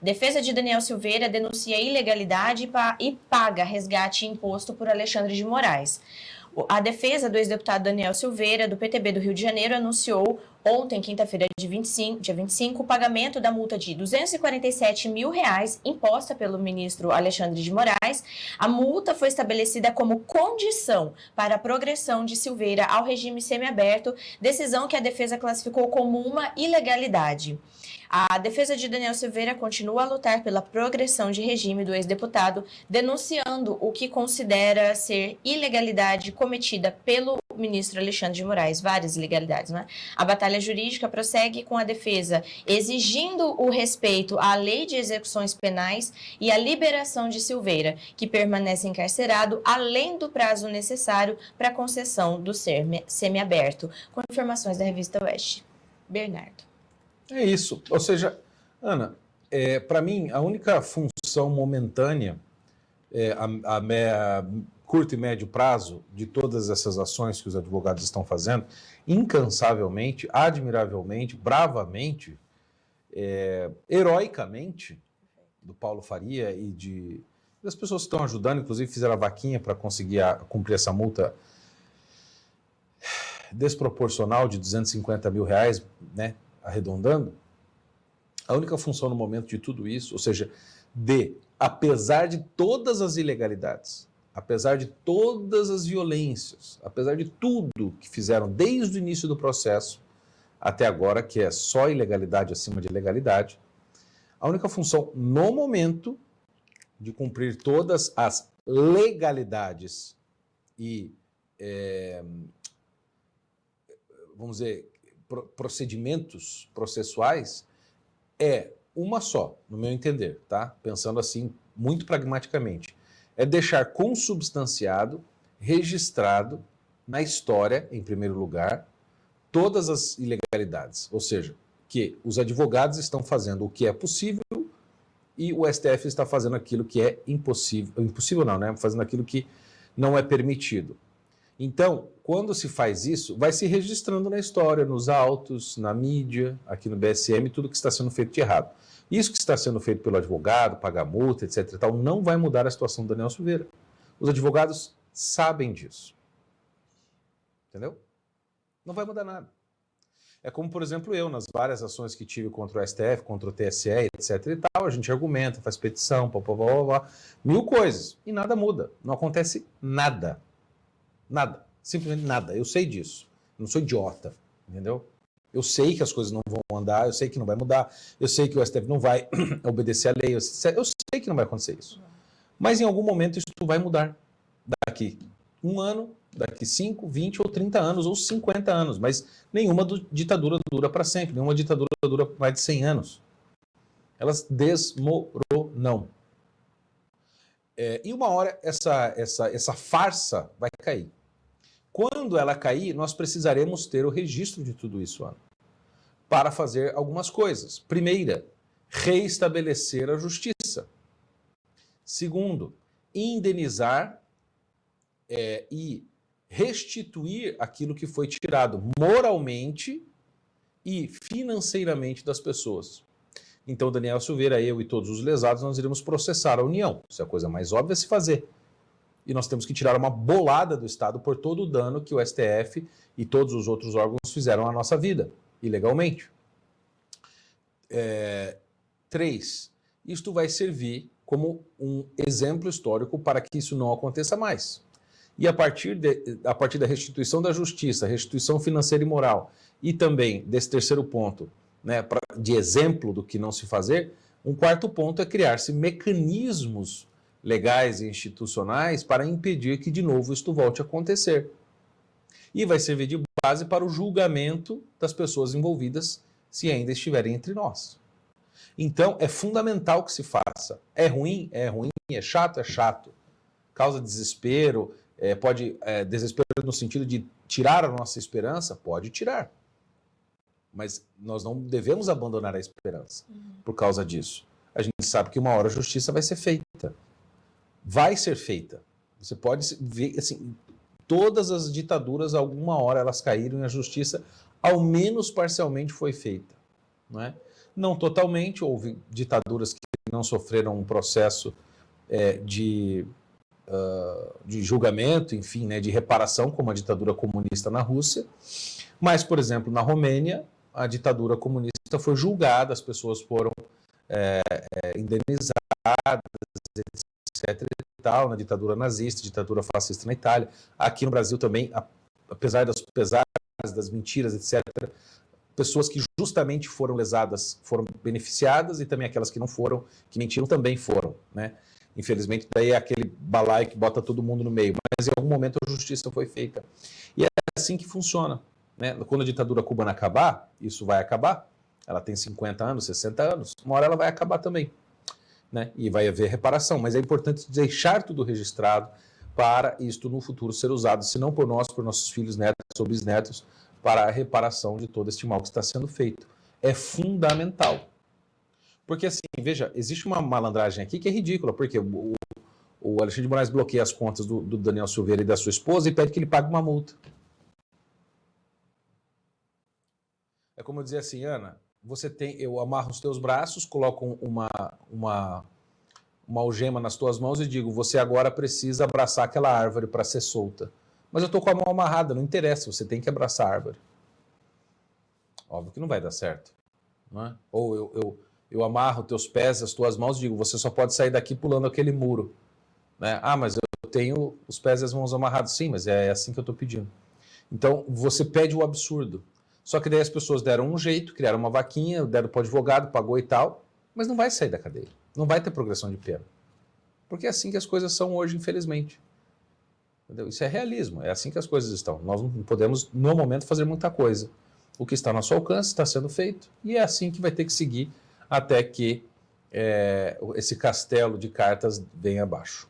Defesa de Daniel Silveira denuncia ilegalidade e paga resgate e imposto por Alexandre de Moraes. A defesa do ex-deputado Daniel Silveira, do PTB do Rio de Janeiro, anunciou ontem, quinta-feira, dia 25, o pagamento da multa de R$247 mil imposta pelo ministro Alexandre de Moraes. A multa foi estabelecida como condição para a progressão de Silveira ao regime semiaberto, decisão que a defesa classificou como uma ilegalidade. A defesa de Daniel Silveira continua a lutar pela progressão de regime do ex-deputado, denunciando o que considera ser ilegalidade cometida pelo ministro Alexandre de Moraes, várias ilegalidades, né? A batalha jurídica prossegue com a defesa exigindo o respeito à lei de execuções penais e a liberação de Silveira, que permanece encarcerado além do prazo necessário para a concessão do semiaberto. Com informações da revista Oeste. Bernardo. É isso. Ou seja, Ana, para mim, a única função momentânea, a curto e médio prazo, de todas essas ações que os advogados estão fazendo, incansavelmente, admiravelmente, bravamente, heroicamente, do Paulo Faria e das pessoas que estão ajudando, inclusive fizeram a vaquinha para conseguir cumprir essa multa desproporcional de R$250 mil, né? Arredondando, a única função no momento de tudo isso, ou seja, apesar de todas as ilegalidades, apesar de todas as violências, apesar de tudo que fizeram desde o início do processo até agora, que é só ilegalidade acima de ilegalidade, a única função no momento de cumprir todas as legalidades e, vamos dizer, procedimentos processuais é uma só, no meu entender, tá? Pensando assim, muito pragmaticamente. É deixar consubstanciado, registrado na história, em primeiro lugar, todas as ilegalidades. Ou seja, que os advogados estão fazendo o que é possível e o STF está fazendo aquilo que é impossível. Impossível não, né? Fazendo aquilo que não é permitido. Então, quando se faz isso, vai se registrando na história, nos autos, na mídia, aqui no BSM, tudo que está sendo feito de errado. Isso que está sendo feito pelo advogado, pagar multa, etc. e tal, não vai mudar a situação do Daniel Silveira. Os advogados sabem disso. Entendeu? Não vai mudar nada. É como, por exemplo, eu, nas várias ações que tive contra o STF, contra o TSE, etc. e tal, a gente argumenta, faz petição, mil coisas, e nada muda. Não acontece nada. Nada, simplesmente nada. Eu sei disso. Eu não sou idiota, entendeu? Eu sei que as coisas não vão andar, eu sei que não vai mudar, eu sei que o STF não vai obedecer à lei, eu sei que não vai acontecer isso. Mas em algum momento isso vai mudar. Daqui 1 ano, daqui 5, 20 ou 30 anos, ou 50 anos. Mas nenhuma ditadura dura para sempre, nenhuma ditadura dura mais de 100 anos. Elas desmoronam. E uma hora essa farsa vai cair. Quando ela cair, nós precisaremos ter o registro de tudo isso, Ana, para fazer algumas coisas. Primeira, reestabelecer a justiça. Segundo, indenizar e restituir aquilo que foi tirado moralmente e financeiramente das pessoas. Então, Daniel Silveira, eu e todos os lesados, nós iremos processar a União. Isso é a coisa mais óbvia a se fazer. E nós temos que tirar uma bolada do Estado por todo o dano que o STF e todos os outros órgãos fizeram à nossa vida, ilegalmente. 3. Isto vai servir como um exemplo histórico para que isso não aconteça mais. E a partir da restituição da justiça, restituição financeira e moral, e também desse terceiro ponto, né, de exemplo do que não se fazer, um quarto ponto é criar-se mecanismos legais e institucionais para impedir que de novo isto volte a acontecer. E vai servir de base para o julgamento das pessoas envolvidas, se ainda estiverem entre nós. Então, é fundamental que se faça. É ruim? É ruim. É chato? É chato. Causa desespero, desespero no sentido de tirar a nossa esperança? Pode tirar. Mas nós não devemos abandonar a esperança por causa disso. A gente sabe que uma hora a justiça vai ser feita. Vai ser feita. Você pode ver, assim, todas as ditaduras, alguma hora elas caíram e a justiça, ao menos parcialmente, foi feita. Não é? Não totalmente, houve ditaduras que não sofreram um processo de julgamento, enfim, né, de reparação, como a ditadura comunista na Rússia. Mas, por exemplo, na Romênia, a ditadura comunista foi julgada, as pessoas foram indenizadas, etc. e tal, na ditadura nazista, ditadura fascista na Itália. Aqui no Brasil também, apesar dos pesares, das mentiras, etc., pessoas que justamente foram lesadas foram beneficiadas e também aquelas que não foram, que mentiram, também foram, né? Infelizmente, daí é aquele balaio que bota todo mundo no meio, mas em algum momento a justiça foi feita. E é assim que funciona, né? Quando a ditadura cubana acabar, isso vai acabar, ela tem 50 anos, 60 anos, uma hora ela vai acabar também, né? E vai haver reparação, mas é importante deixar tudo registrado para isto no futuro ser usado, se não por nós, por nossos filhos, netos ou bisnetos, para a reparação de todo este mal que está sendo feito. É fundamental. Porque assim, veja, existe uma malandragem aqui que é ridícula, porque o Alexandre de Moraes bloqueia as contas do Daniel Silveira e da sua esposa e pede que ele pague uma multa. É como eu dizer assim, Ana, eu amarro os teus braços, coloco uma algema nas tuas mãos e digo, você agora precisa abraçar aquela árvore para ser solta. Mas eu estou com a mão amarrada, não interessa, você tem que abraçar a árvore. Óbvio que não vai dar certo. Não é? Ou eu amarro teus pés, as tuas mãos e digo, você só pode sair daqui pulando aquele muro. Né? Ah, mas eu tenho os pés e as mãos amarrados. Sim, mas é assim que eu estou pedindo. Então, você pede o absurdo. Só que daí as pessoas deram um jeito, criaram uma vaquinha, deram para o advogado, pagou e tal, mas não vai sair da cadeia. Não vai ter progressão de pena. Porque é assim que as coisas são hoje, infelizmente. Entendeu? Isso é realismo, é assim que as coisas estão. Nós não podemos, no momento, fazer muita coisa. O que está ao nosso alcance está sendo feito e é assim que vai ter que seguir até que esse castelo de cartas venha abaixo.